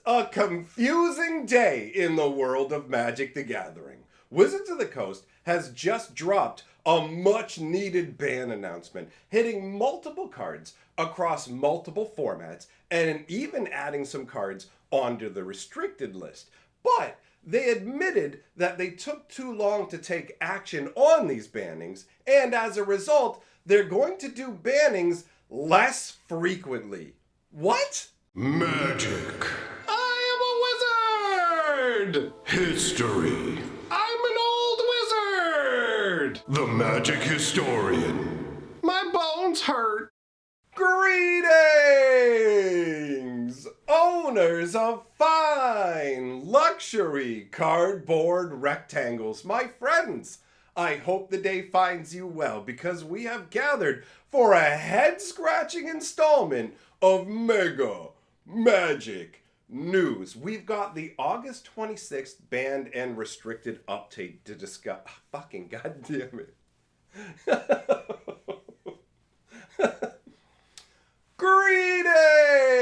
a confusing day in the world of Magic the Gathering. Wizards of the Coast has just dropped a much needed ban announcement, hitting multiple cards across multiple formats and even adding some cards onto the restricted list. But they admitted that they took too long to take action on these bannings, and as a result, they're going to do bannings less frequently. What? Magic. I am a wizard! History. I'm an old wizard! The magic historian. My bones hurt. Greetings, owners of fine luxury cardboard rectangles, my friends. I hope the day finds you well because we have gathered for a head-scratching installment of Mega Magic News. We've got the August 26th banned and restricted update to discuss. Fucking goddamn it. Greetings,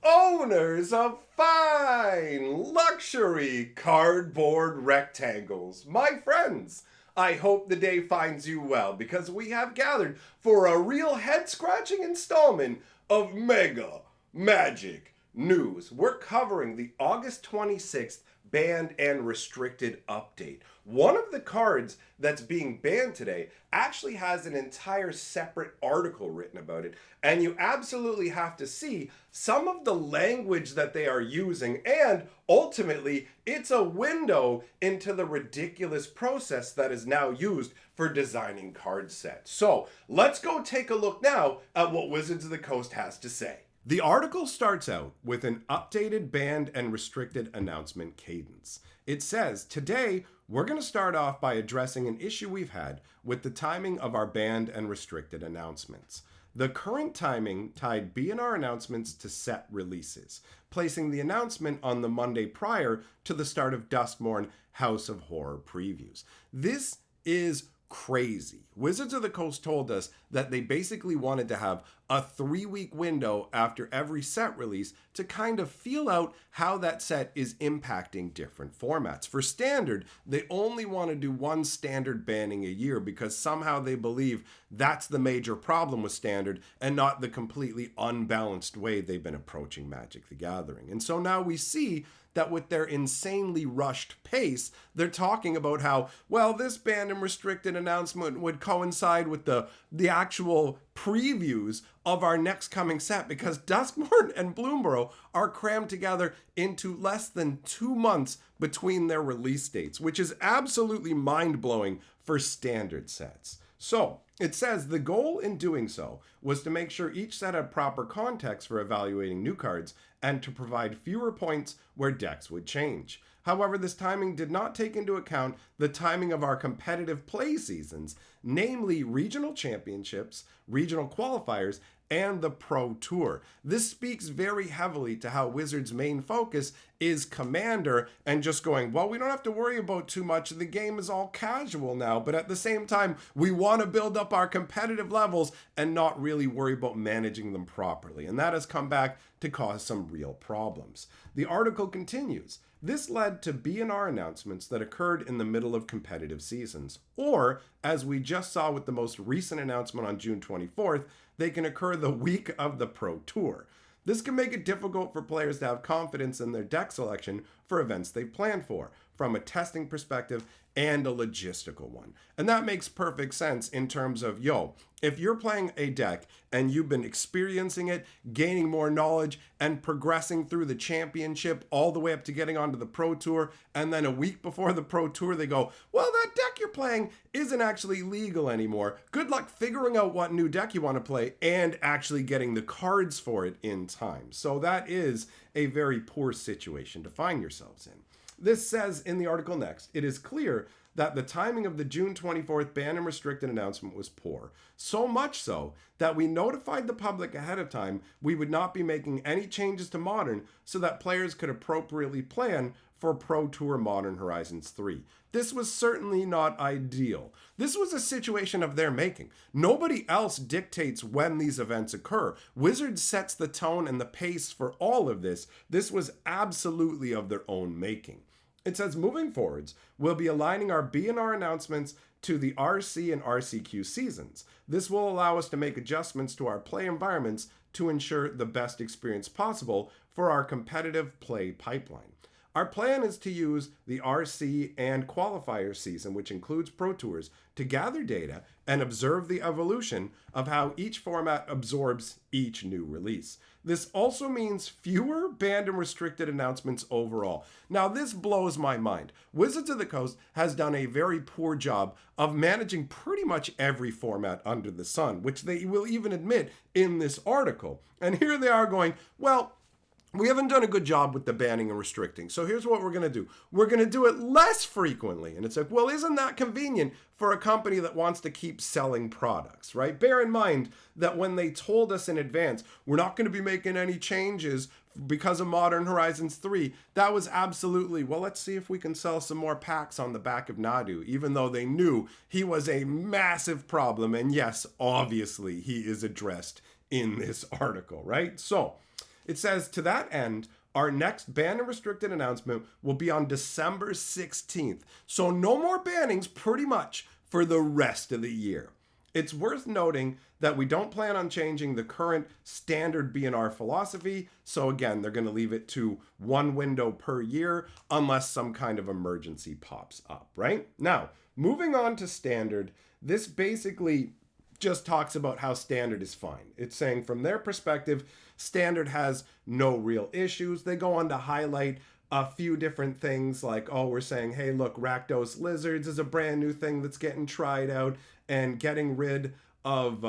owners of fine luxury cardboard rectangles, my friends. I hope the day finds you well because we have gathered for a real head-scratching installment of Mega Magic News. We're covering the August 26th banned and restricted update. One of the cards that's being banned today actually has an entire separate article written about it, and you absolutely have to see some of the language that they are using, and ultimately it's a window into the ridiculous process that is now used for designing card sets. So let's go take a look now at what Wizards of the Coast has to say. The article starts out with an updated banned and restricted announcement cadence. It says, today, we're going to start off by addressing an issue we've had with the timing of our banned and restricted announcements. The current timing tied B&R announcements to set releases, placing the announcement on the Monday prior to the start of Duskmourn House of Horror previews. This is crazy. Wizards of the Coast told us that they basically wanted to have a 3-week window after every set release to kind of feel out how that set is impacting different formats. For Standard, they only want to do one Standard banning a year because somehow they believe that's the major problem with Standard and not the completely unbalanced way they've been approaching Magic the Gathering. And so now we see that with their insanely rushed pace, they're talking about how, well, this banned and restricted announcement would coincide with the actual previews of our next coming set because Duskmourn and Bloomborough are crammed together into less than 2 months between their release dates, which is absolutely mind-blowing for Standard sets. So, it says the goal in doing so was to make sure each set had proper context for evaluating new cards and to provide fewer points where decks would change. However, this timing did not take into account the timing of our competitive play seasons, namely regional championships, regional qualifiers, and the Pro Tour. This speaks very heavily to how Wizards' main focus is Commander and just going, well, we don't have to worry about too much. The game is all casual now, but at the same time, we want to build up our competitive levels and not really worry about managing them properly. And that has come back to cause some real problems. The article continues. This led to B&R announcements that occurred in the middle of competitive seasons, or, as we just saw with the most recent announcement on June 24th, they can occur the week of the Pro Tour. This can make it difficult for players to have confidence in their deck selection for events they've planned for, from a testing perspective and a logistical one. And that makes perfect sense in terms of, if you're playing a deck and you've been experiencing it, gaining more knowledge, and progressing through the championship all the way up to getting onto the Pro Tour, and then a week before the Pro Tour they go, well, that deck you're playing isn't actually legal anymore. Good luck figuring out what new deck you want to play and actually getting the cards for it in time. So that is a very poor situation to find yourselves in. This says in the article next, it is clear that the timing of the June 24th banned and restricted announcement was poor. So much so that we notified the public ahead of time we would not be making any changes to Modern so that players could appropriately plan for Pro Tour Modern Horizons 3. This was certainly not ideal. This was a situation of their making. Nobody else dictates when these events occur. Wizards sets the tone and the pace for all of this. This was absolutely of their own making. It says, moving forwards, we'll be aligning our B&R announcements to the RC and RCQ seasons. This will allow us to make adjustments to our play environments to ensure the best experience possible for our competitive play pipeline. Our plan is to use the RC and qualifier season, which includes Pro Tours, to gather data and observe the evolution of how each format absorbs each new release. This also means fewer banned and restricted announcements overall. Now, this blows my mind. Wizards of the Coast has done a very poor job of managing pretty much every format under the sun, which they will even admit in this article. And here they are going, well, we haven't done a good job with the banning and restricting. So here's what we're going to do. We're going to do it less frequently. And it's like, well, isn't that convenient for a company that wants to keep selling products, right? Bear in mind that when they told us in advance, we're not going to be making any changes because of Modern Horizons 3, that was absolutely, well, let's see if we can sell some more packs on the back of Nadu, even though they knew he was a massive problem. And yes, obviously, he is addressed in this article, right? So it says, to that end, our next banned and restricted announcement will be on December 16th. So no more bannings pretty much for the rest of the year. It's worth noting that we don't plan on changing the current standard B&R philosophy. So again, they're going to leave it to one window per year unless some kind of emergency pops up, right? Now, moving on to standard, this basically just talks about how standard is fine. It's saying from their perspective, standard has no real issues. They go on to highlight a few different things like, oh, we're saying, hey, look, Rakdos Lizards is a brand new thing that's getting tried out, and getting rid of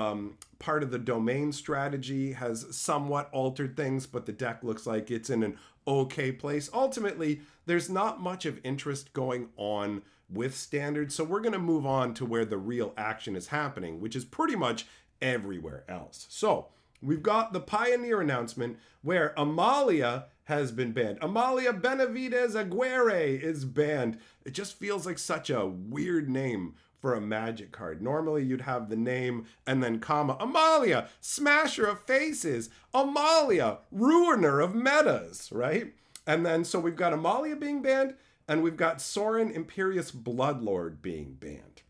part of the domain strategy has somewhat altered things, but the deck looks like it's in an okay place. Ultimately, there's not much of interest going on with standard, so we're going to move on to where the real action is happening, which is pretty much everywhere else. So we've got the Pioneer announcement where Amalia has been banned. Amalia Benavides Aguirre is banned. It just feels like such a weird name for a Magic card. Normally you'd have the name and then comma, Amalia, Smasher of Faces, Amalia, Ruiner of Metas, right? And then so we've got Amalia being banned, and we've got Sorin Imperious Bloodlord being banned.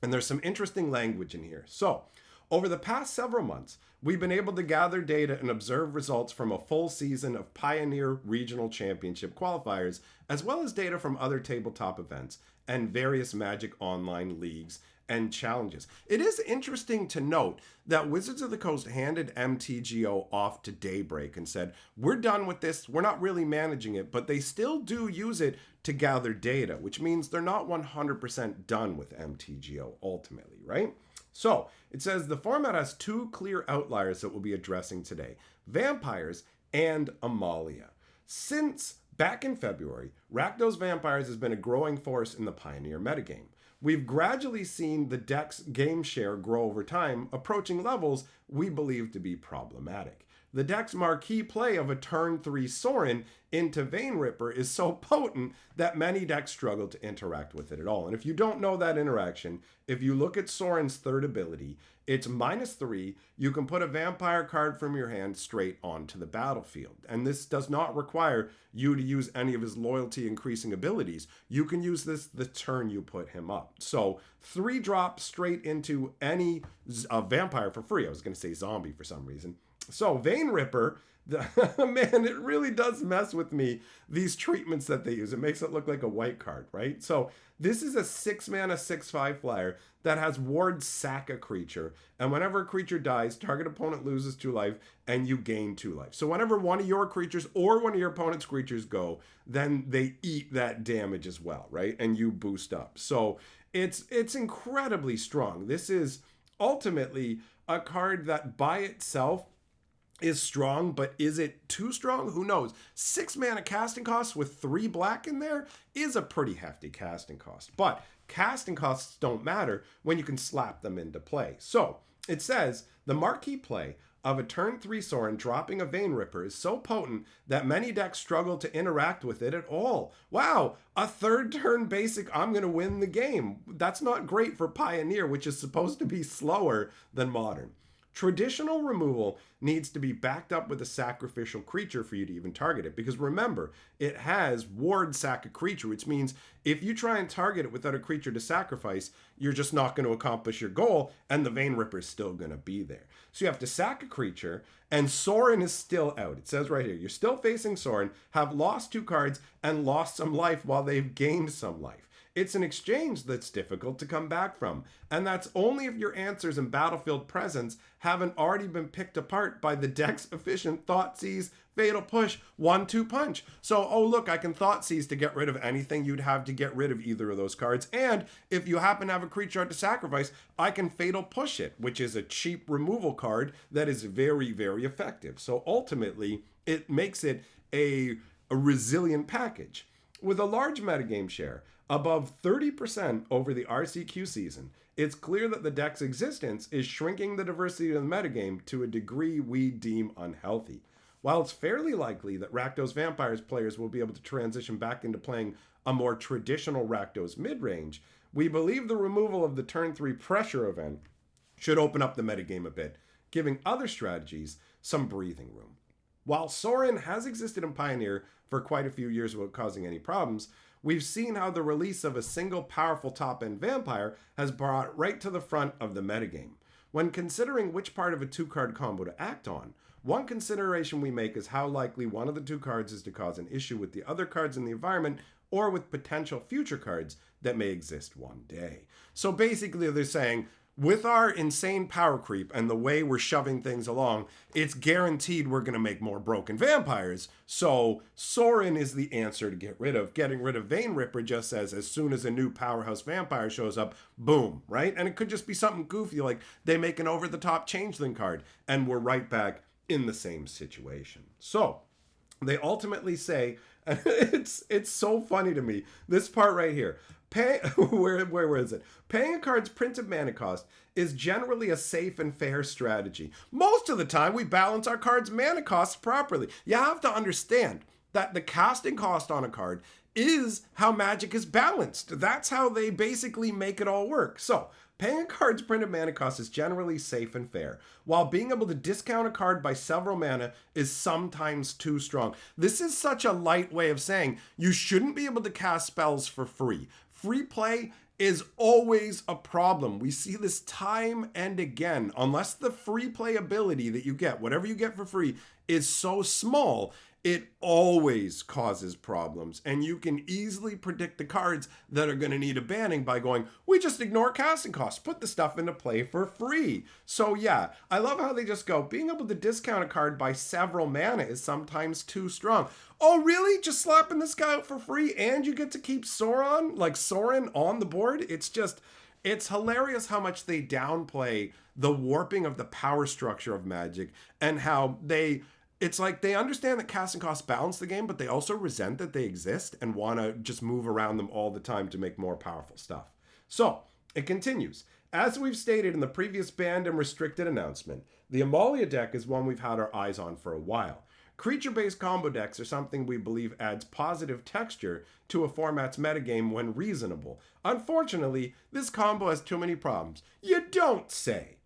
And there's some interesting language in here. So, over the past several months, we've been able to gather data and observe results from a full season of Pioneer Regional Championship qualifiers, as well as data from other tabletop events and various Magic Online leagues and challenges. It is interesting to note that Wizards of the Coast handed MTGO off to Daybreak and said, we're done with this, we're not really managing it, but they still do use it to gather data, which means they're not 100% done with MTGO ultimately, right? So it says the format has two clear outliers that we'll be addressing today, Vampires and Amalia. Since back in February, Rakdos Vampires has been a growing force in the Pioneer metagame. We've gradually seen the deck's game share grow over time, approaching levels we believe to be problematic. The deck's marquee play of a turn 3 Sorin into Vein Ripper is so potent that many decks struggle to interact with it at all. And if you don't know that interaction, if you look at Sorin's third ability, it's -3. You can put a vampire card from your hand straight onto the battlefield. And this does not require you to use any of his loyalty increasing abilities. You can use this the turn you put him up. So 3 drop straight into any vampire for free. I was going to say zombie for some reason. So Vein Ripper, man, it really does mess with me, these treatments that they use. It makes it look like a white card, right? So this is a 6-mana 6/5 flyer that has Ward Sack a creature. And whenever a creature dies, target opponent loses 2 life and you gain 2 life. So whenever one of your creatures or one of your opponent's creatures go, then they eat that damage as well, right? And you boost up. So it's incredibly strong. This is ultimately a card that by itself is strong, but is it too strong? Who knows? 6 mana casting costs with 3 black in there is a pretty hefty casting cost. But casting costs don't matter when you can slap them into play. So it says the marquee play of a turn 3 Sorin dropping a Vein Ripper is so potent that many decks struggle to interact with it at all. Wow, a 3rd turn basic, I'm going to win the game. That's not great for Pioneer, which is supposed to be slower than Modern. Traditional removal needs to be backed up with a sacrificial creature for you to even target it. Because remember, it has ward sack a creature, which means if you try and target it without a creature to sacrifice, you're just not going to accomplish your goal, and the Vein Ripper is still going to be there. So you have to sack a creature, and Sorin is still out. It says right here, you're still facing Sorin, have lost 2 cards, and lost some life while they've gained some life. It's an exchange that's difficult to come back from, and that's only if your answers and battlefield presence haven't already been picked apart by the deck's efficient Thoughtseize, Fatal Push, 1-2 punch. So, oh look, I can Thoughtseize to get rid of anything you'd have to get rid of either of those cards, and if you happen to have a creature to sacrifice, I can Fatal Push it, which is a cheap removal card that is very, very effective. So ultimately, it makes it a resilient package. With a large metagame share, above 30% over the RCQ season, it's clear that the deck's existence is shrinking the diversity of the metagame to a degree we deem unhealthy. While it's fairly likely that Rakdos Vampires players will be able to transition back into playing a more traditional Rakdos mid-range, we believe the removal of the turn 3 pressure event should open up the metagame a bit, giving other strategies some breathing room. While Sorin has existed in Pioneer for quite a few years without causing any problems, we've seen how the release of a single powerful top-end vampire has brought it right to the front of the metagame. When considering which part of a 2-card combo to act on, one consideration we make is how likely one of the 2 cards is to cause an issue with the other cards in the environment or with potential future cards that may exist one day. So basically they're saying, with our insane power creep and the way we're shoving things along, it's guaranteed we're going to make more broken vampires. So Sorin is the answer to get rid of. Getting rid of Vein Ripper just says as soon as a new powerhouse vampire shows up, boom, right? And it could just be something goofy like they make an over-the-top changeling card and we're right back in the same situation. So they ultimately say, and it's so funny to me, this part right here. Where is it? Paying a card's printed mana cost is generally a safe and fair strategy. Most of the time, we balance our card's mana costs properly. You have to understand that the casting cost on a card is how Magic is balanced. That's how they basically make it all work. So, paying a card's printed mana cost is generally safe and fair, while being able to discount a card by several mana is sometimes too strong. This is such a light way of saying you shouldn't be able to cast spells for free. Free play is always a problem. We see this time and again. Unless the free play ability that you get, whatever you get for free, is so small, it always causes problems. And you can easily predict the cards that are going to need a banning by going, we just ignore casting costs, put the stuff into play for free. So yeah, I love how they just go, being able to discount a card by several mana is sometimes too strong. Oh really? Just slapping this guy out for free and you get to keep Sorin on the board? It's hilarious how much they downplay the warping of the power structure of Magic and how it's like they understand that casting costs balance the game, but they also resent that they exist and want to just move around them all the time to make more powerful stuff. So, it continues. As we've stated in the previous banned and restricted announcement, the Amalia deck is one we've had our eyes on for a while. Creature-based combo decks are something we believe adds positive texture to a format's metagame when reasonable. Unfortunately, this combo has too many problems. You don't say.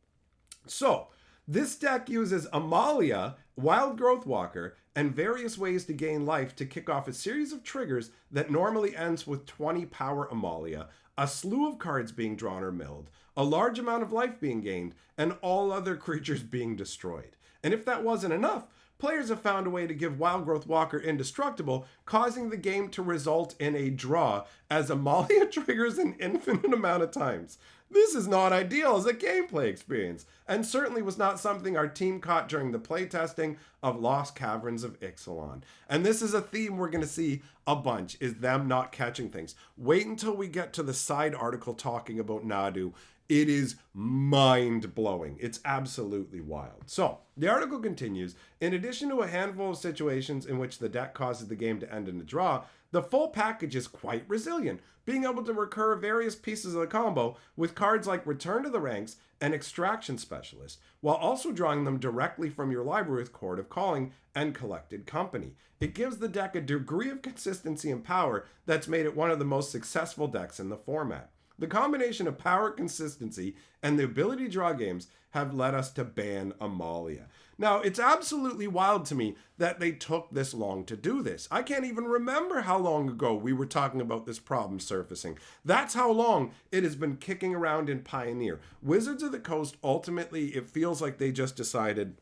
So, this deck uses Amalia, Wild Growth Walker, and various ways to gain life to kick off a series of triggers that normally ends with 20 power Amalia, a slew of cards being drawn or milled, a large amount of life being gained, and all other creatures being destroyed. And if that wasn't enough, players have found a way to give Wild Growth Walker indestructible, causing the game to result in a draw as Amalia triggers an infinite amount of times. This is not ideal as a gameplay experience, and certainly was not something our team caught during the playtesting of Lost Caverns of Ixalan. And this is a theme we're going to see a bunch, is them not catching things. Wait until we get to the side article talking about Nadu. It is mind-blowing. It's absolutely wild. So, the article continues, in addition to a handful of situations in which the deck causes the game to end in a draw, the full package is quite resilient, being able to recur various pieces of the combo with cards like Return to the Ranks and Extraction Specialist, while also drawing them directly from your library with Chord of Calling and Collected Company. It gives the deck a degree of consistency and power that's made it one of the most successful decks in the format. The combination of power, consistency, and the ability to draw games have led us to ban Amalia. Now, it's absolutely wild to me that they took this long to do this. I can't even remember how long ago we were talking about this problem surfacing. That's how long it has been kicking around in Pioneer. Wizards of the Coast, ultimately, it feels like they just decided,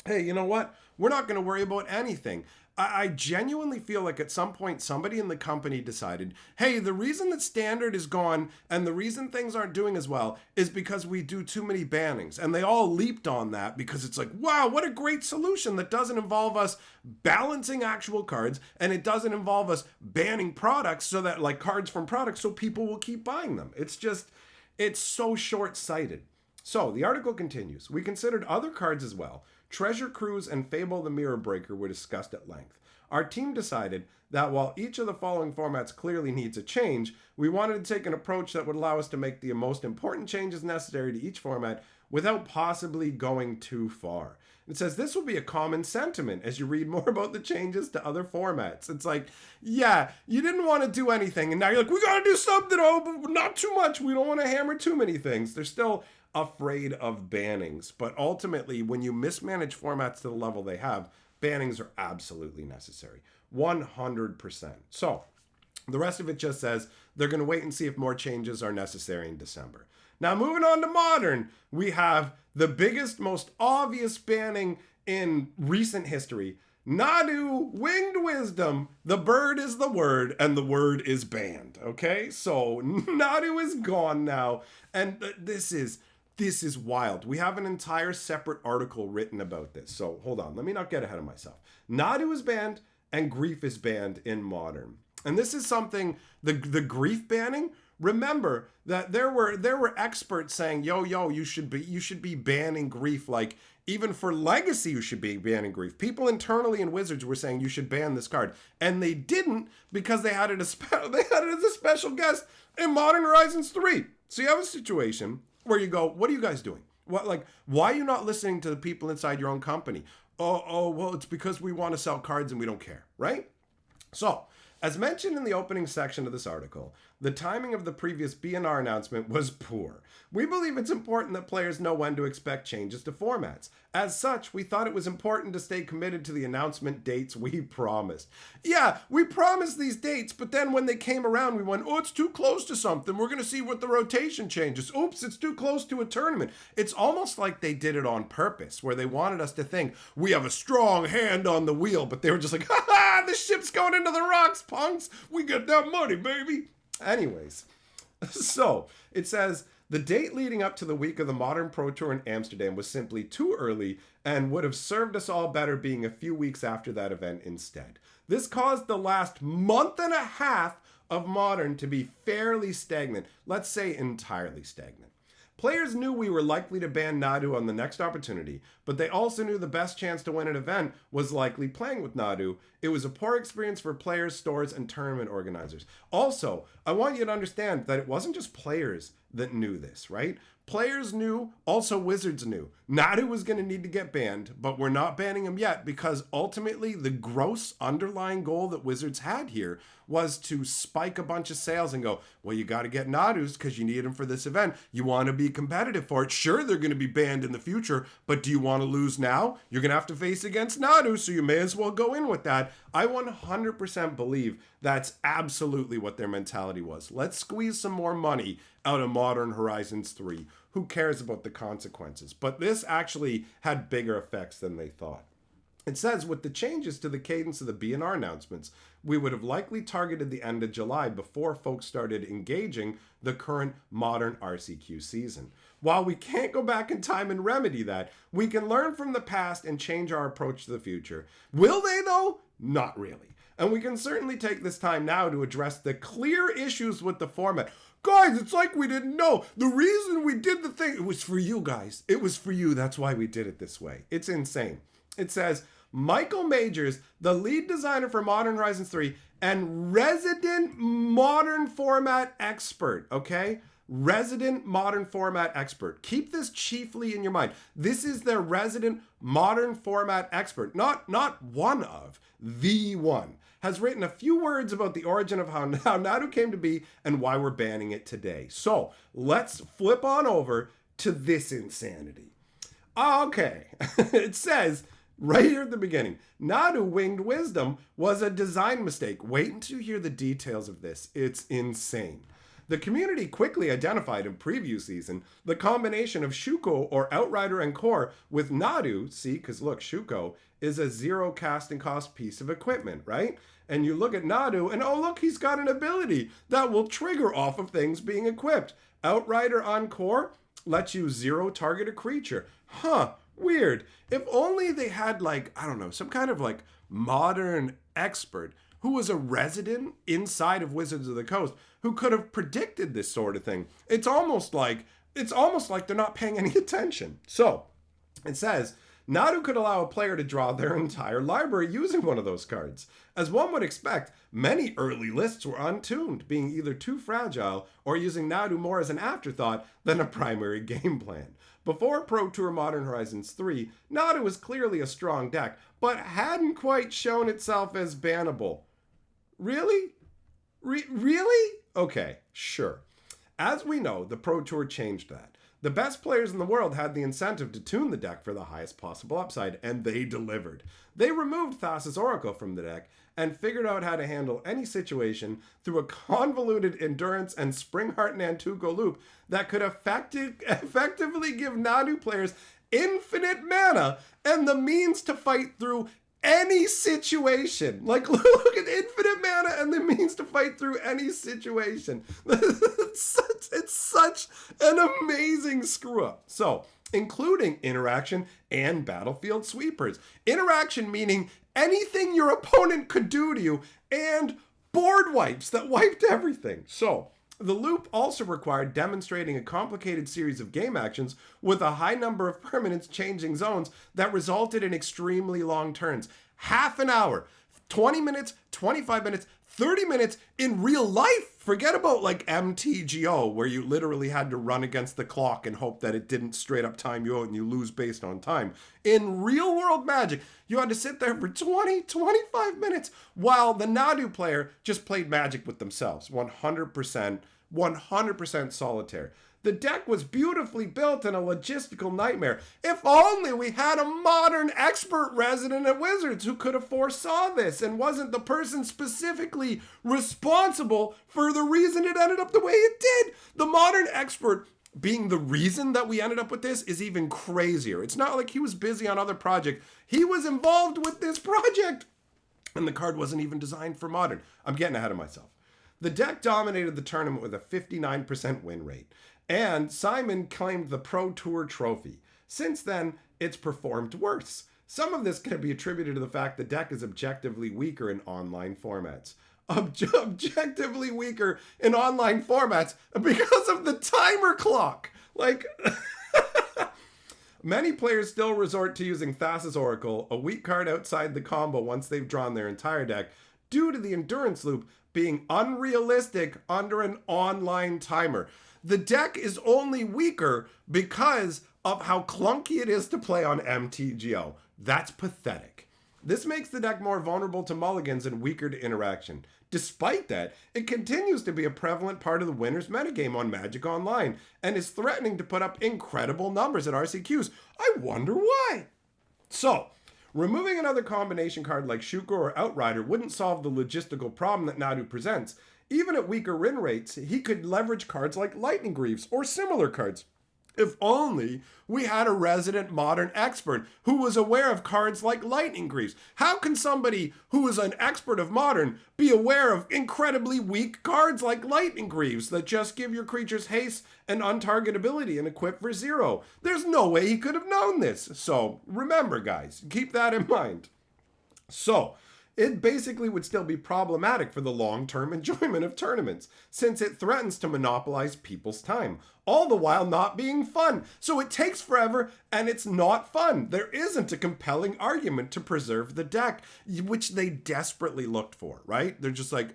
hey, you know what? We're not going to worry about anything. I genuinely feel like at some point somebody in the company decided, hey, the reason that Standard is gone and the reason things aren't doing as well is because we do too many bannings. And they all leaped on that because it's like, wow, what a great solution that doesn't involve us balancing actual cards and it doesn't involve us banning products so that like cards from products so people will keep buying them. It's so short-sighted. So the article continues. We considered other cards as well. Treasure Cruise and Fable the Mirror Breaker were discussed at length. Our team decided that while each of the following formats clearly needs a change, we wanted to take an approach that would allow us to make the most important changes necessary to each format without possibly going too far. It says this will be a common sentiment as you read more about the changes to other formats. It's like, yeah, you didn't want to do anything, and now you're like, we gotta do something, but not too much. We don't want to hammer too many things. They're still afraid of bannings, but ultimately, when you mismanage formats to the level they have, bannings are absolutely necessary. 100%. So, the rest of it just says they're going to wait and see if more changes are necessary in December. Now, moving on to Modern, we have the biggest, most obvious banning in recent history. Nadu, Winged Wisdom, the bird is the word, and the word is banned, okay? So, Nadu is gone now, and this is wild. We have an entire separate article written about this. So hold on, let me not get ahead of myself. Nadu is banned and Grief is banned in Modern. And this is something, the Grief banning, remember that there were experts saying, yo, you should be banning Grief, like even for Legacy you should be banning Grief. People internally in Wizards were saying you should ban this card. And they didn't because they had it as a special guest in Modern Horizons 3. So you have a situation where you go, what are you guys doing? Why are you not listening to the people inside your own company? Oh, well, it's because we want to sell cards and we don't care, right? So, as mentioned in the opening section of this article, the timing of the previous BNR announcement was poor. We believe it's important that players know when to expect changes to formats. As such, we thought it was important to stay committed to the announcement dates we promised. Yeah, we promised these dates, but then when they came around, we went, oh, it's too close to something. We're going to see what the rotation changes. Oops, it's too close to a tournament. It's almost like they did it on purpose, where they wanted us to think we have a strong hand on the wheel, but they were just like, ha ha, the ship's going into the rocks, punks. We got that money, baby. Anyways, so it says the date leading up to the week of the Modern Pro Tour in Amsterdam was simply too early and would have served us all better being a few weeks after that event instead. This caused the last month and a half of Modern to be fairly stagnant, let's say entirely stagnant. Players knew we were likely to ban Nadu on the next opportunity, but they also knew the best chance to win an event was likely playing with Nadu. It was a poor experience for players, stores, and tournament organizers. Also, I want you to understand that it wasn't just players that knew this, right? Players knew, also Wizards knew. Nadu was going to need to get banned, but we're not banning him yet because ultimately the gross underlying goal that Wizards had here was to spike a bunch of sales and go, well, you got to get Nadus because you need them for this event. You want to be competitive for it. Sure, they're going to be banned in the future, but do you want to lose now? You're going to have to face against Nadu, so you may as well go in with that. I 100% believe that's absolutely what their mentality was. Let's squeeze some more money out of Modern Horizons 3. Who cares about the consequences? But this actually had bigger effects than they thought. It says, with the changes to the cadence of the BNR announcements, we would have likely targeted the end of July before folks started engaging the current Modern RCQ season. While we can't go back in time and remedy that, we can learn from the past and change our approach to the future. Will they, though? Not really. And we can certainly take this time now to address the clear issues with the format. Guys, it's like we didn't know. The reason we did the thing, it was for you guys. It was for you. That's why we did it this way. It's insane. It says, Michael Majors, the lead designer for Modern Horizons 3 and resident modern format expert, okay? Resident modern format expert. Keep this chiefly in your mind. This is their resident modern format expert, not one of, the one. Has written a few words about the origin of how Nadu came to be and why we're banning it today. So let's flip on over to this insanity. Okay, it says right here at the beginning, Nadu Winged Wisdom was a design mistake. Wait until you hear the details of this. It's insane. The community quickly identified in preview season the combination of Shuko or Outrider and Core with Nadu, see, because look, Shuko is a 0 casting cost piece of equipment, right? And you look at Nadu and oh look, he's got an ability that will trigger off of things being equipped. Outrider on Core lets you 0 target a creature. Huh, weird. If only they had like, I don't know, some kind of like modern expert who was a resident inside of Wizards of the Coast who could have predicted this sort of thing. It's almost like they're not paying any attention. So it says, Nadu could allow a player to draw their entire library using one of those cards. As one would expect, many early lists were untuned, being either too fragile or using Nadu more as an afterthought than a primary game plan. Before Pro Tour Modern Horizons 3, Nadu was clearly a strong deck, but hadn't quite shown itself as bannable. Really? Really? Okay, sure. As we know, the Pro Tour changed that. The best players in the world had the incentive to tune the deck for the highest possible upside, and they delivered. They removed Thassa's Oracle from the deck and figured out how to handle any situation through a convoluted endurance and Springheart Nantuko loop that could effectively give Nadu players infinite mana and the means to fight through any situation. Like, look at infinite mana and the means to fight through any situation. It's such an amazing screw up. So, including interaction and battlefield sweepers. Interaction meaning anything your opponent could do to you, and board wipes that wiped everything. So, the loop also required demonstrating a complicated series of game actions with a high number of permanents changing zones that resulted in extremely long turns. Half an hour, 20 minutes, 25 minutes, 30 minutes in real life. Forget about like MTGO, where you literally had to run against the clock and hope that it didn't straight up time you out and you lose based on time. In real world Magic, you had to sit there for 20, 25 minutes while the Nadu player just played Magic with themselves. 100% solitaire. The deck was beautifully built and a logistical nightmare. If only we had a modern expert resident at Wizards who could have foresaw this and wasn't the person specifically responsible for the reason it ended up the way it did. The modern expert being the reason that we ended up with this is even crazier. It's not like he was busy on other projects. He was involved with this project. And the card wasn't even designed for modern. I'm getting ahead of myself. The deck dominated the tournament with a 59% win rate, and Simon claimed the Pro Tour trophy. Since then, it's performed worse. Some of this can be attributed to the fact the deck is objectively weaker in online formats. Objectively weaker in online formats because of the timer clock. Like, many players still resort to using Thassa's Oracle, a weak card outside the combo once they've drawn their entire deck, due to the endurance loop being unrealistic under an online timer. The deck is only weaker because of how clunky it is to play on MTGO. That's pathetic. This makes the deck more vulnerable to mulligans and weaker to interaction. Despite that, it continues to be a prevalent part of the winner's metagame on Magic Online and is threatening to put up incredible numbers at RCQs. I wonder why. So, removing another combination card like Shuko or Outrider wouldn't solve the logistical problem that Nadu presents. Even at weaker win rates, he could leverage cards like Lightning Greaves or similar cards. If only we had a resident modern expert who was aware of cards like Lightning Greaves. How can somebody who is an expert of modern be aware of incredibly weak cards like Lightning Greaves that just give your creatures haste and untargetability and equip for 0? There's no way he could have known this. So remember, guys, keep that in mind. So it basically would still be problematic for the long-term enjoyment of tournaments, since it threatens to monopolize people's time, all the while not being fun. So it takes forever and it's not fun. There isn't a compelling argument to preserve the deck, which they desperately looked for, right? They're just like,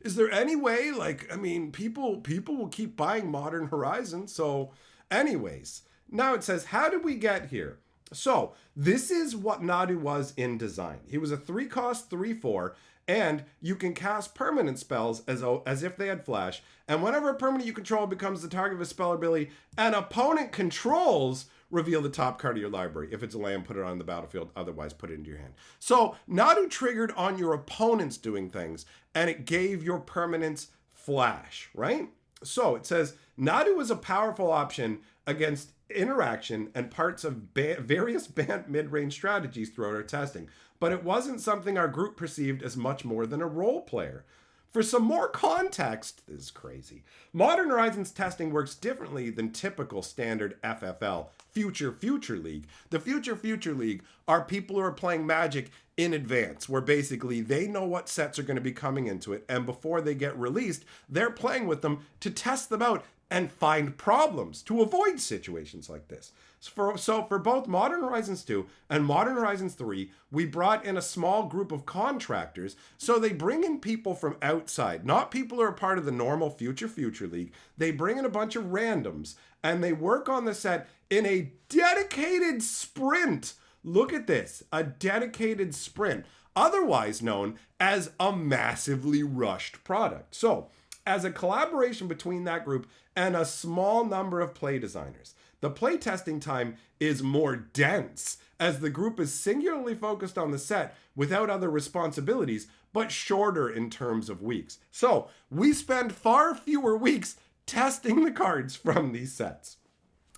is there any way, like, I mean, people will keep buying Modern Horizons, so anyways. Now it says, how did we get here? So this is what Nadu was in design. He was a 3-cost 3/4, and you can cast permanent spells as if they had flash. And whenever a permanent you control becomes the target of a spell or ability an opponent controls, reveal the top card of your library. If it's a land, put it on the battlefield. Otherwise, put it into your hand. So Nadu triggered on your opponents doing things, and it gave your permanents flash, right? So it says Nadu is a powerful option against interaction and parts of various banned mid-range strategies throughout our testing, but it wasn't something our group perceived as much more than a role player. For some more context, this is crazy. Modern Horizons testing works differently than typical standard FFL, Future League. The Future League are people who are playing Magic in advance, where basically they know what sets are going to be coming into it, and before they get released, they're playing with them to test them out and find problems to avoid situations like this. So for both Modern Horizons 2 and Modern Horizons 3, we brought in a small group of contractors, so they bring in people from outside, not people who are part of the normal Future League. They bring in a bunch of randoms, and they work on the set in a dedicated sprint. Look at this, a dedicated sprint, otherwise known as a massively rushed product. So, as a collaboration between that group and a small number of play designers, the playtesting time is more dense, as the group is singularly focused on the set without other responsibilities, but shorter in terms of weeks. So we spend far fewer weeks testing the cards from these sets.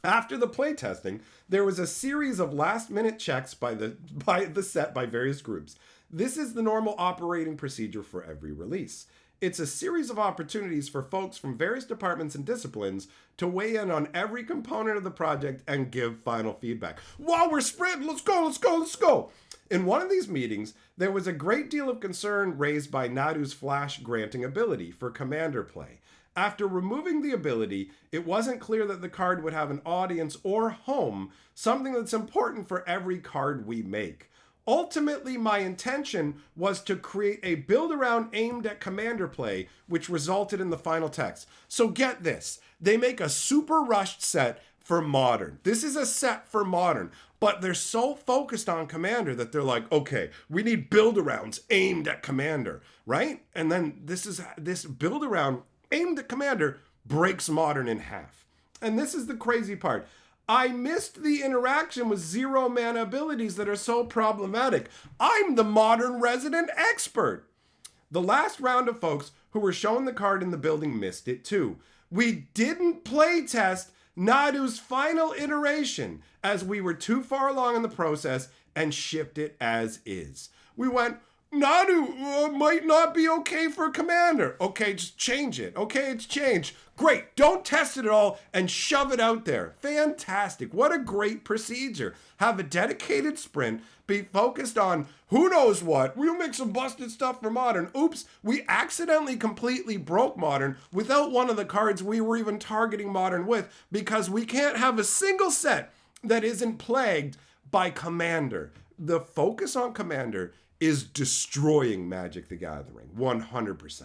After the playtesting, there was a series of last-minute checks by the set by various groups. This is the normal operating procedure for every release. It's a series of opportunities for folks from various departments and disciplines to weigh in on every component of the project and give final feedback. While we're sprinting, let's go. In one of these meetings, there was a great deal of concern raised by Nadu's flash granting ability for commander play. After removing the ability, it wasn't clear that the card would have an audience or home, something that's important for every card we make. Ultimately, my intention was to create a build-around aimed at commander play, which resulted in the final text. So get this, they make a super rushed set for Modern. This is a set for Modern, but they're so focused on commander that they're like, okay, we need build-arounds aimed at commander, right? And then this build-around aimed at commander breaks Modern in half. And this is the crazy part. I missed the interaction with 0-mana abilities that are so problematic. I'm the Modern resident expert. The last round of folks who were shown the card in the building missed it too. We didn't play test Nadu's final iteration, as we were too far along in the process, and shipped it as is. We went, Nadu might not be okay for commander. Okay, just change it. Okay, it's changed. Great. Don't test it at all and shove it out there. Fantastic. What a great procedure. Have a dedicated sprint. Be focused on who knows what. We'll make some busted stuff for Modern. Oops, we accidentally completely broke Modern without one of the cards we were even targeting Modern with, because we can't have a single set that isn't plagued by commander. The focus on commander is destroying Magic the Gathering, 100%.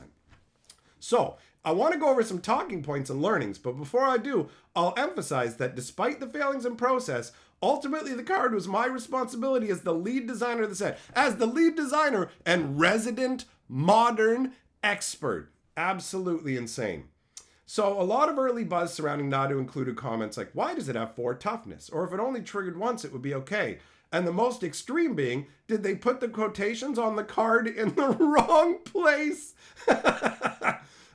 So, I want to go over some talking points and learnings, but before I do, I'll emphasize that despite the failings in process, ultimately the card was my responsibility as the lead designer of the set, as the lead designer and resident Modern expert. Absolutely insane. So, a lot of early buzz surrounding Nadu included comments like, why does it have 4 toughness? Or if it only triggered once, it would be okay. And the most extreme being, did they put the quotations on the card in the wrong place?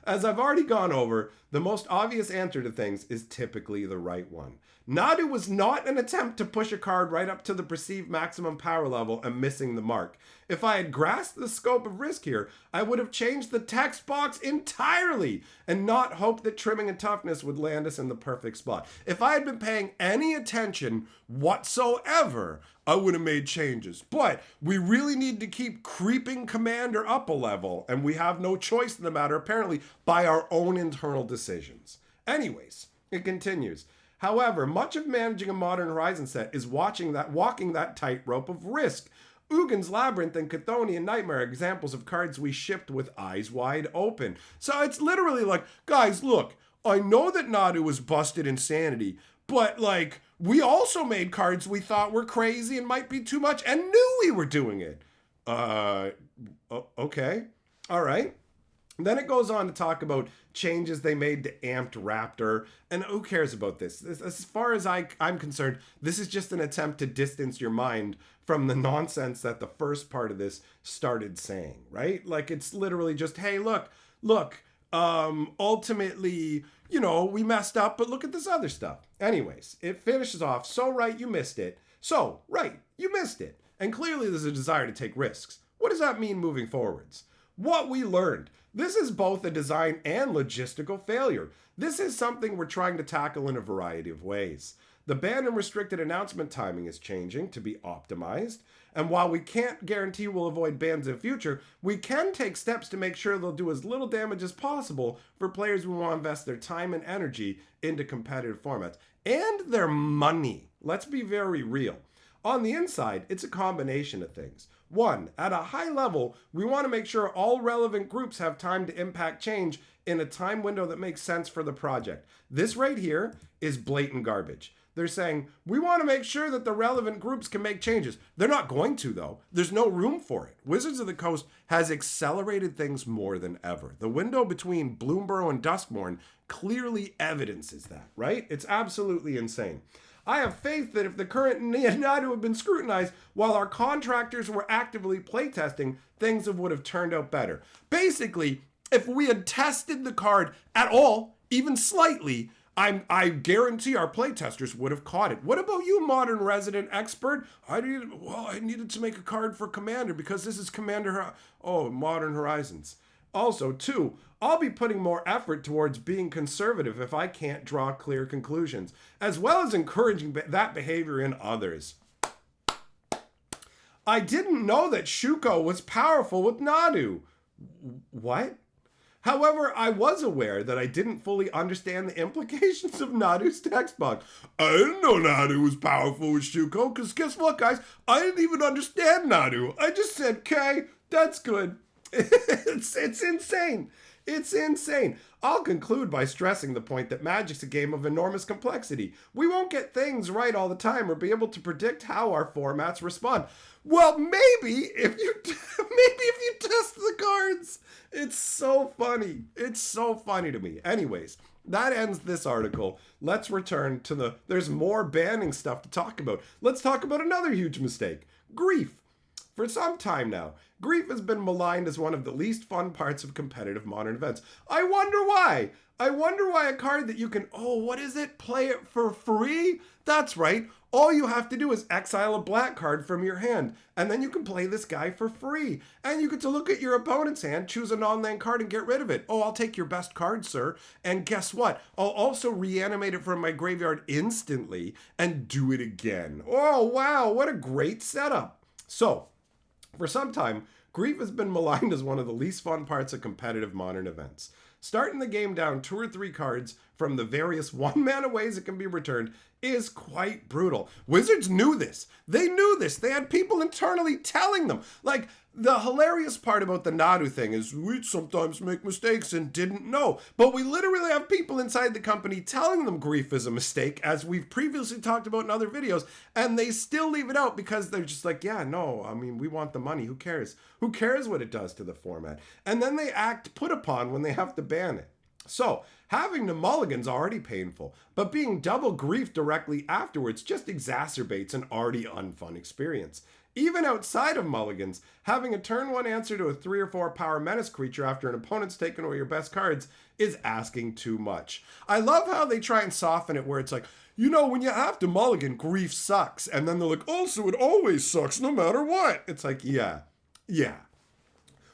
As I've already gone over, the most obvious answer to things is typically the right one. Nadu was not an attempt to push a card right up to the perceived maximum power level and missing the mark. If I had grasped the scope of risk here, I would have changed the text box entirely and not hoped that trimming and toughness would land us in the perfect spot. If I had been paying any attention whatsoever, I would have made changes. But we really need to keep creeping Commander up a level, and we have no choice in the matter, apparently, by our own internal decisions. Anyways, it continues. However, much of managing a Modern Horizon set is walking that tightrope of risk. Ugin's Labyrinth and Chthonian Nightmare are examples of cards we shipped with eyes wide open. So it's literally like, guys, look, I know that Nadu was busted insanity, but like, we also made cards we thought were crazy and might be too much and knew we were doing it. Okay. All right. And then it goes on to talk about changes they made to Amped Raptor. And who cares about this? As far as I'm concerned, this is just an attempt to distance your mind from the nonsense that the first part of this started saying, right? Like, it's literally just, hey, look, ultimately, you know, we messed up, but look at this other stuff. Anyways, it finishes off, so right, you missed it. So, right, you missed it. And clearly there's a desire to take risks. What does that mean moving forwards? What we learned. This is both a design and logistical failure. This is something we're trying to tackle in a variety of ways. The banned and restricted announcement timing is changing to be optimized. And while we can't guarantee we'll avoid bans in the future, we can take steps to make sure they'll do as little damage as possible for players who want to invest their time and energy into competitive formats. And their money. Let's be very real. On the inside, it's a combination of things. One, at a high level, we want to make sure all relevant groups have time to impact change in a time window that makes sense for the project. This right here is blatant garbage. They're saying, we want to make sure that the relevant groups can make changes. They're not going to, though. There's no room for it. Wizards of the Coast has accelerated things more than ever. The window between Bloomborough and Duskmourn clearly evidences that, right? It's absolutely insane. I have faith that if the current Nadu had been scrutinized while our contractors were actively playtesting, things would have turned out better. Basically, if we had tested the card at all, even slightly, I guarantee our playtesters would have caught it. What about you, Modern Resident Expert? I needed to make a card for Commander because this is Modern Horizons. Also, 2, I'll be putting more effort towards being conservative if I can't draw clear conclusions, as well as encouraging that behavior in others. I didn't know that Shuko was powerful with Nadu. What? However, I was aware that I didn't fully understand the implications of Nadu's text box. I didn't know Nadu was powerful with Shuko, because guess what, guys? I didn't even understand Nadu. I just said, okay, that's good. It's insane. It's insane. I'll conclude by stressing the point that Magic's a game of enormous complexity. We won't get things right all the time or be able to predict how our formats respond. Well, maybe if you test the cards. It's so funny. It's so funny to me. Anyways, that ends this article. Let's return to there's more banning stuff to talk about. Let's talk about another huge mistake. Grief. For some time now, Grief has been maligned as one of the least fun parts of competitive modern events. I wonder why. I wonder why a card that you can, play it for free? That's right. All you have to do is exile a black card from your hand, and then you can play this guy for free. And you get to look at your opponent's hand, choose a non-land card, and get rid of it. Oh, I'll take your best card, sir. And guess what? I'll also reanimate it from my graveyard instantly and do it again. Oh, wow, what a great setup. So, for some time, Grief has been maligned as one of the least fun parts of competitive modern events. Starting the game down 2 or 3 cards from the various 1-mana ways it can be returned is quite brutal. Wizards knew this. They knew this. They had people internally telling them. Like, the hilarious part about the Nadu thing is we sometimes make mistakes and didn't know. But we literally have people inside the company telling them Grief is a mistake, as we've previously talked about in other videos, and they still leave it out because they're just like, yeah, no, I mean, we want the money. Who cares? Who cares what it does to the format? And then they act put upon when they have to ban it. So, having the mulligan's already painful, but being double Grief directly afterwards just exacerbates an already unfun experience. Even outside of mulligans, having a turn 1 answer to a 3 or 4 power menace creature after an opponent's taken away your best cards is asking too much. I love how they try and soften it where it's like, you know, when you have to mulligan, Grief sucks. And then they're like, also, it always sucks no matter what. It's like, yeah, Yeah.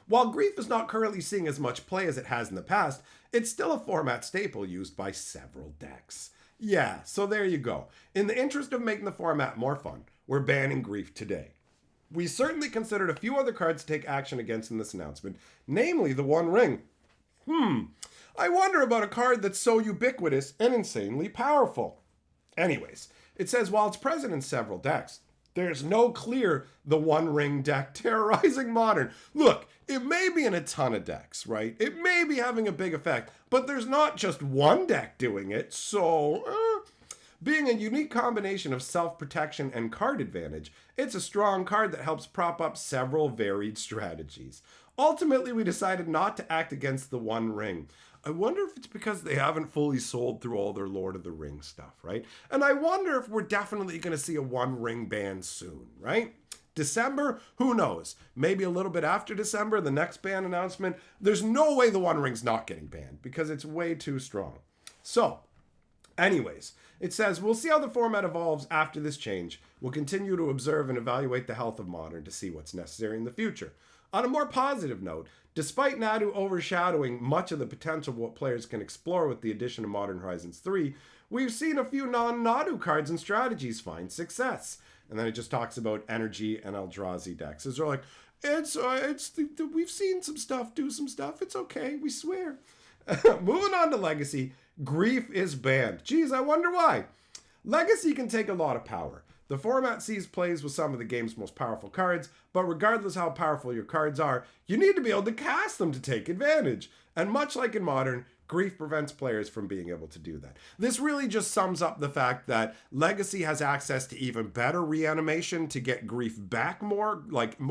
While Grief is not currently seeing as much play as it has in the past, it's still a format staple used by several decks. Yeah, so there you go. In the interest of making the format more fun, we're banning Grief today. We certainly considered a few other cards to take action against in this announcement, namely the One Ring. I wonder about a card that's so ubiquitous and insanely powerful. Anyways, it says while it's present in several decks, there's no clear the One Ring deck terrorizing Modern. Look, it may be in a ton of decks, right? It may be having a big effect, but there's not just one deck doing it, so being a unique combination of self-protection and card advantage, it's a strong card that helps prop up several varied strategies. Ultimately, we decided not to act against the One Ring. I wonder if it's because they haven't fully sold through all their Lord of the Rings stuff, right? And I wonder if we're definitely going to see a One Ring ban soon, right? December? Who knows? Maybe a little bit after December, the next ban announcement. There's no way the One Ring's not getting banned because it's way too strong. So, anyways, it says, we'll see how the format evolves after this change. We'll continue to observe and evaluate the health of Modern to see what's necessary in the future. On a more positive note, despite Nadu overshadowing much of the potential of what players can explore with the addition of Modern Horizons 3, we've seen a few non-Nadu cards and strategies find success. And then it just talks about Energy and Eldrazi decks. As they're like, we've seen some stuff, do some stuff, it's okay, we swear. Moving on to Legacy, Grief is banned. Geez, I wonder why. Legacy can take a lot of power. The format sees plays with some of the game's most powerful cards, but regardless how powerful your cards are, you need to be able to cast them to take advantage. And much like in Modern, Grief prevents players from being able to do that. This really just sums up the fact that Legacy has access to even better reanimation to get Grief back more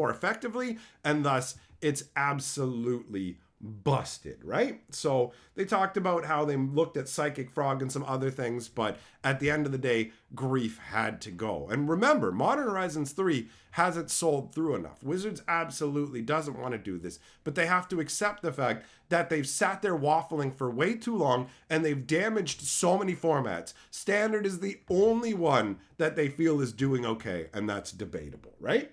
effectively, and thus it's absolutely busted, right? So they talked about how they looked at Psychic Frog and some other things, but at the end of the day, Grief had to go. And remember, Modern Horizons 3 hasn't sold through enough. Wizards absolutely doesn't want to do this, but they have to accept the fact that they've sat there waffling for way too long and they've damaged so many formats. Standard is the only one that they feel is doing okay, and that's debatable, right?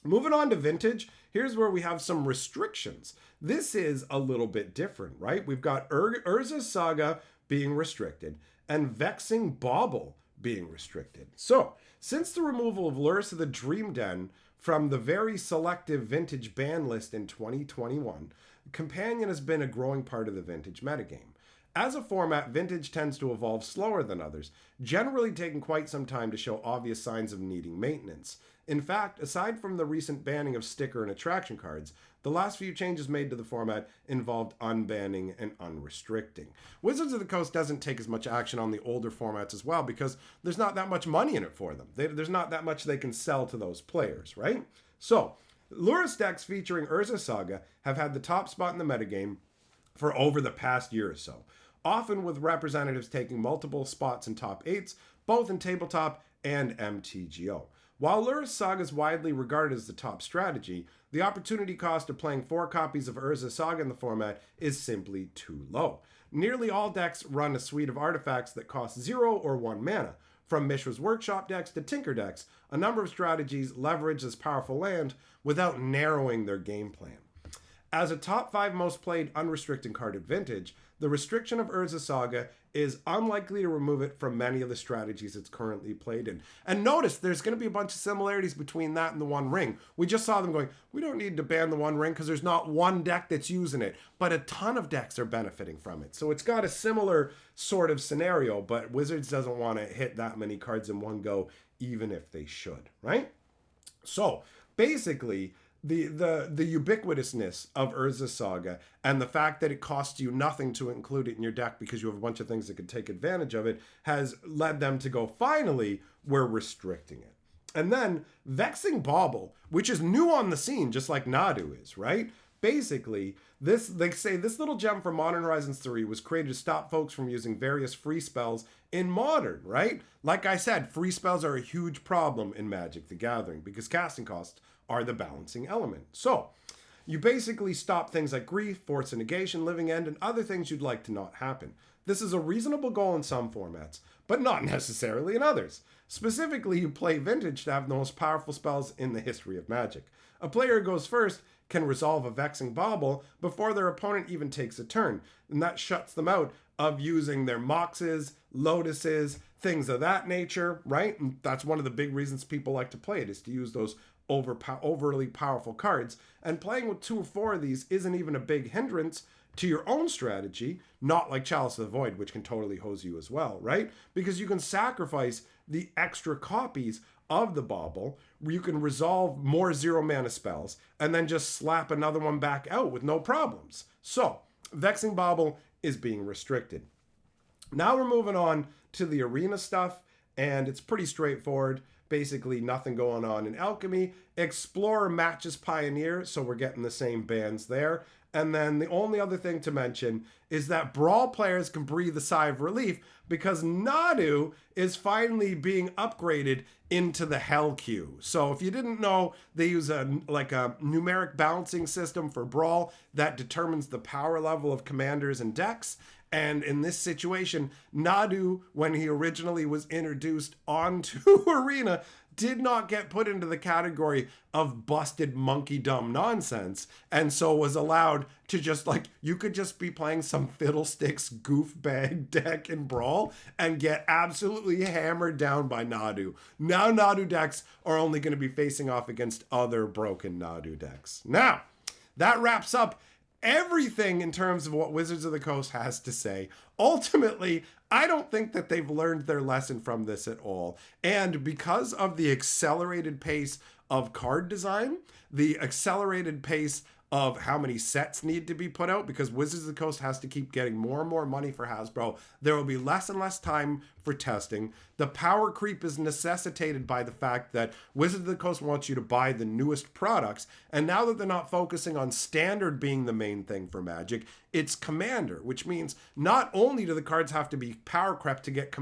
Moving on to Vintage, here's where we have some restrictions. This is a little bit different, right? We've got Urza's Saga being restricted and Vexing Bauble being restricted. So, since the removal of Lurrus of the Dream Den from the very selective Vintage ban list in 2021, Companion has been a growing part of the Vintage metagame. As a format, Vintage tends to evolve slower than others, generally taking quite some time to show obvious signs of needing maintenance. In fact, aside from the recent banning of sticker and attraction cards, the last few changes made to the format involved unbanning and unrestricting. Wizards of the Coast doesn't take as much action on the older formats as well because there's not that much money in it for them. There's not that much they can sell to those players, right? So, Lurrus decks featuring Urza Saga have had the top spot in the metagame for over the past year or so, often with representatives taking multiple spots in top 8s, both in tabletop and MTGO. While Lurrus Saga is widely regarded as the top strategy, the opportunity cost of playing 4 copies of Urza Saga in the format is simply too low. Nearly all decks run a suite of artifacts that cost 0 or 1 mana. From Mishra's Workshop decks to Tinker decks, a number of strategies leverage this powerful land without narrowing their game plan. As a top 5 most played unrestricted card at Vintage, the restriction of Urza Saga is unlikely to remove it from many of the strategies it's currently played in. And notice, there's going to be a bunch of similarities between that and the One Ring. We just saw them going, we don't need to ban the One Ring because there's not one deck that's using it, but a ton of decks are benefiting from it. So it's got a similar sort of scenario, but Wizards doesn't want to hit that many cards in one go, even if they should, right? So basically, the ubiquitousness of Urza Saga and the fact that it costs you nothing to include it in your deck because you have a bunch of things that can take advantage of it has led them to go, finally, we're restricting it. And then Vexing Bauble, which is new on the scene, just like Nadu is, right? Basically, they say this little gem from Modern Horizons 3 was created to stop folks from using various free spells in Modern, right? Like I said, free spells are a huge problem in Magic the Gathering because casting costs are the balancing element. So, you basically stop things like Grief, Force of Negation, Living End, and other things you'd like to not happen. This is a reasonable goal in some formats, but not necessarily in others. Specifically, you play Vintage to have the most powerful spells in the history of Magic. A player who goes first can resolve a Vexing Bauble before their opponent even takes a turn, and that shuts them out of using their Moxes, Lotuses, things of that nature, right? And that's one of the big reasons people like to play it, is to use those overly powerful cards. And playing with 2 or 4 of these isn't even a big hindrance to your own strategy, not like Chalice of the Void, which can totally hose you as well, right? Because you can sacrifice the extra copies of the Bauble, where you can resolve more 0-mana spells, and then just slap another one back out with no problems. So, Vexing Bauble is being restricted. Now we're moving on to the arena stuff, and it's pretty straightforward. Basically nothing going on in Alchemy. Explorer matches Pioneer, so we're getting the same bans there. And then the only other thing to mention is that Brawl players can breathe a sigh of relief because Nadu is finally being upgraded into the Hell Queue. So if you didn't know, they use a numeric balancing system for Brawl that determines the power level of commanders and decks. And in this situation, Nadu, when he originally was introduced onto Arena, did not get put into the category of busted monkey dumb nonsense, and so was allowed to just, like, you could just be playing some fiddlesticks goof bag deck in Brawl and get absolutely hammered down by Nadu. Now Nadu decks are only going to be facing off against other broken Nadu decks. Now, that wraps up everything in terms of what Wizards of the Coast has to say. Ultimately, I don't think that they've learned their lesson from this at all. And because of the accelerated pace of card design, the accelerated pace of how many sets need to be put out, because Wizards of the Coast has to keep getting more and more money for Hasbro, there will be less and less time for testing. The power creep is necessitated by the fact that Wizards of the Coast wants you to buy the newest products, and now that they're not focusing on Standard being the main thing for Magic, it's Commander, which means not only do the cards have to be power crept to get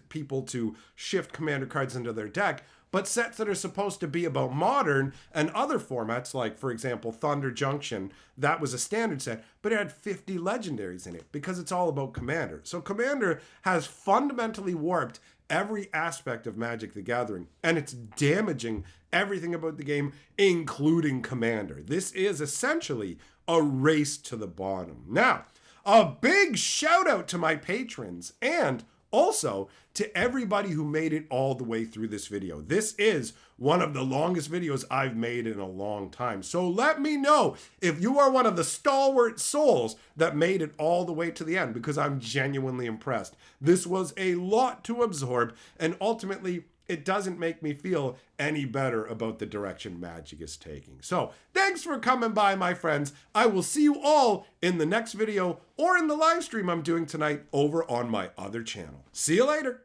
people to shift Commander cards into their deck, but sets that are supposed to be about Modern and other formats, like, for example, Thunder Junction, that was a Standard set, but it had 50 legendaries in it because it's all about Commander. So Commander has fundamentally warped every aspect of Magic the Gathering, and it's damaging everything about the game, including Commander. This is essentially a race to the bottom. Now, a big shout out to my patrons and also to everybody who made it all the way through this video. This is one of the longest videos I've made in a long time. So let me know if you are one of the stalwart souls that made it all the way to the end, because I'm genuinely impressed. This was a lot to absorb, and ultimately, it doesn't make me feel any better about the direction Magic is taking. So, thanks for coming by, my friends. I will see you all in the next video or in the live stream I'm doing tonight over on my other channel. See you later.